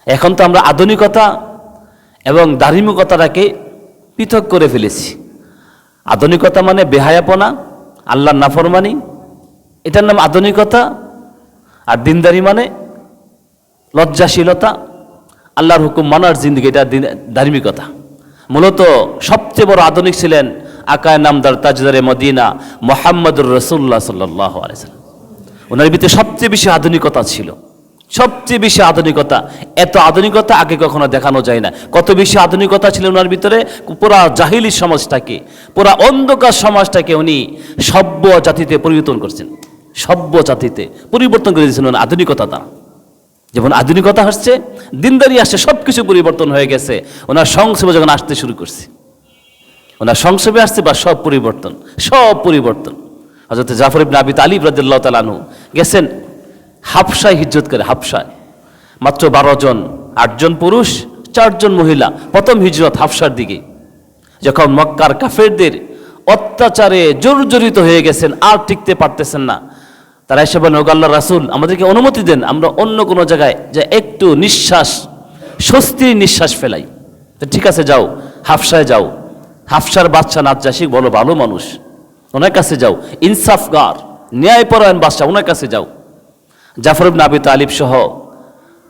এখন তো আমরা আধুনিকতা এবং ধার্মিকতাটাকে পৃথক করে ফেলেছি। আধুনিকতা মানে বেহায়াপনা, আল্লাহর নাফরমানি, এটার নাম আধুনিকতা। আর দিনদারি মানে লজ্জাশীলতা, আল্লাহর হুকুম মানার জিন্দগি, এটা ধার্মিকতা। মূলত সবচেয়ে বড় আধুনিক ছিলেন আকায় নামদার তাজদারে মদিনা মুহাম্মদুর রাসূলুল্লাহ সাল্লাল্লাহু আলাইহি ওয়াসাল্লাম। ওনার ভিতরে সবচেয়ে বেশি আধুনিকতা ছিল, সবচেয়ে বেশি আধুনিকতা। এত আধুনিকতা আগে কখনো দেখানো যায় না। কত বেশি আধুনিকতা ছিল ওনার ভিতরে। পুরা জাহিলি সমাজটাকে, পুরা অন্ধকার সমাজটাকে উনি সভ্য জাতিতে পরিবর্তন করছেন, সভ্য জাতিতে পরিবর্তন করে দিয়েছেন ওনার আধুনিকতা দ্বারা। যেমন আধুনিকতা আসছে, দিনদারি আসছে, সব কিছু পরিবর্তন হয়ে গেছে ওনার সংক্ষেপে যখন আসতে শুরু করছে। ওনার সংক্ষেপে আসছে বা সব পরিবর্তন, সব পরিবর্তন। হযরত জাফর ইবনে আবি তালিব রাদিয়াল্লাহু তাআলা আনহু গেছেন হাবশায় হিজরত করে। হাবশায় মাত্র 12 জন, 8 জন পুরুষ, 4 জন মহিলা। প্রথম হিজরত হাবশার দিকে, যখন মক্কার কাফেরদের অত্যাচারে জর্জরিত হয়ে গেছেন, আর টিকতে পারতেছেন না, তারা এসে বলেন, ওগো আল্লাহর রাসূল, আমাদেরকে অনুমতি দেন, আমরা অন্য কোনো জায়গায় যে একটু নিঃশ্বাস, স্বস্তির নিঃশ্বাস ফেলাই। তো ঠিক আছে, যাও, হাবশায় যাও। হাবশার বাদশা নাজ্জাশী বলো ভালো মানুষ, ওনার কাছে যাও, ইনসাফগার, ন্যায়পরায়ণ বাদশা, ওনার কাছে যাও। জাফর ইবনে আবি তালিব সহ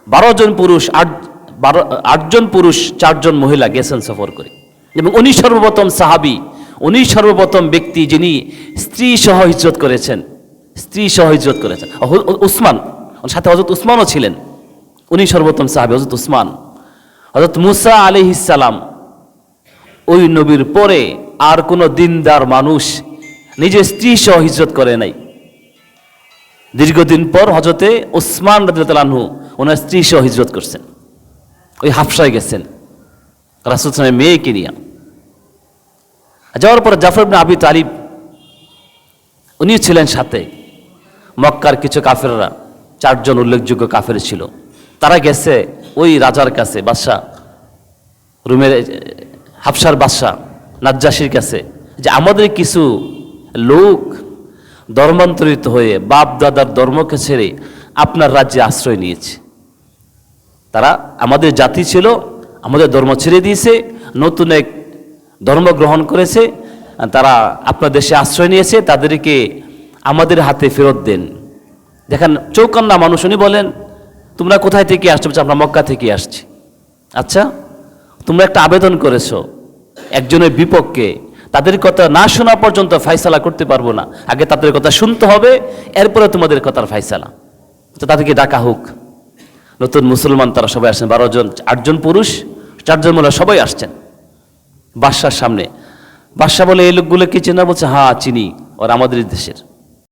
12 জন পুরুষ, 8 জন পুরুষ, 4 জন মহিলা গেছেন সফর করে। এবং উনি সর্বপ্রথম সাহাবী, উনি সর্বপ্রথম ব্যক্তি যিনি স্ত্রী সহ হিজরত করেছেন, স্ত্রী সহ হিজরত করেছেন। উসমান, ওর সাথে হযরত উসমানও ছিলেন, উনি সর্বপ্রথম সাহাবী, হযরত উসমান। হযরত মুসা আলাইহিস সালাম, ওই নবীর পরে আর কোনো দিনদার মানুষ নিজের স্ত্রী সহ হিজরত করে নাই। দীর্ঘদিন পর হযরতে উসমান রাদিয়াল্লাহু আনহু ওনার স্ত্রী সহ হিজরত করছেন, ওই হাবশায় গেছেন রাসূল সাল্লাল্লাহু আলাইহি ওয়াসাল্লামের মেয়েকে নিয়ে। যাওয়ার পরে জাফর ইবনে আবি তালিব উনি ছিলেন সাথে। মক্কার কিছু কাফেররা, 4 জন উল্লেখযোগ্য কাফের ছিল, তারা গেছে ওই রাজার কাছে, বাদশা রুমের, হাবশার বাদশা নাজ্জাশীর কাছে, যে আমাদের কিছু লোক ধর্মান্তরিত হয়ে বাপ দাদার ধর্মকে ছেড়ে আপনার রাজ্যে আশ্রয় নিয়েছে। তারা আমাদের জাতি ছিল, আমাদের ধর্ম ছেড়ে দিয়েছে, নতুন এক ধর্ম গ্রহণ করেছে, তারা আপনার দেশে আশ্রয় নিয়েছে, তাদেরকে আমাদের হাতে ফেরত দেন। দেখেন চৌকান্না মানুষ, উনি বলেন, তোমরা কোথায় থেকে আসছো? আমরা মক্কা থেকে আসছি। আচ্ছা, তোমরা একটা আবেদন করেছো একজনের বিপক্ষে, তাদের কথা না শোনা পর্যন্ত ফায়সালা করতে পারবো না, আগে তাদের কথা শুনতে হবে, এরপরে তোমাদের কথার ফায়সালা। তো তাদেরকে ডাকা হোক। নতুন মুসলমান তারা সবাই আসছেন, 12 জন, 8 জন পুরুষ, 4 জন মহিলা, সবাই আসছেন বাদশার সামনে। বাদশা বলে, এই লোকগুলো কি চেনা? বলছে, হ্যাঁ চিনি, ওরা আমাদের দেশের।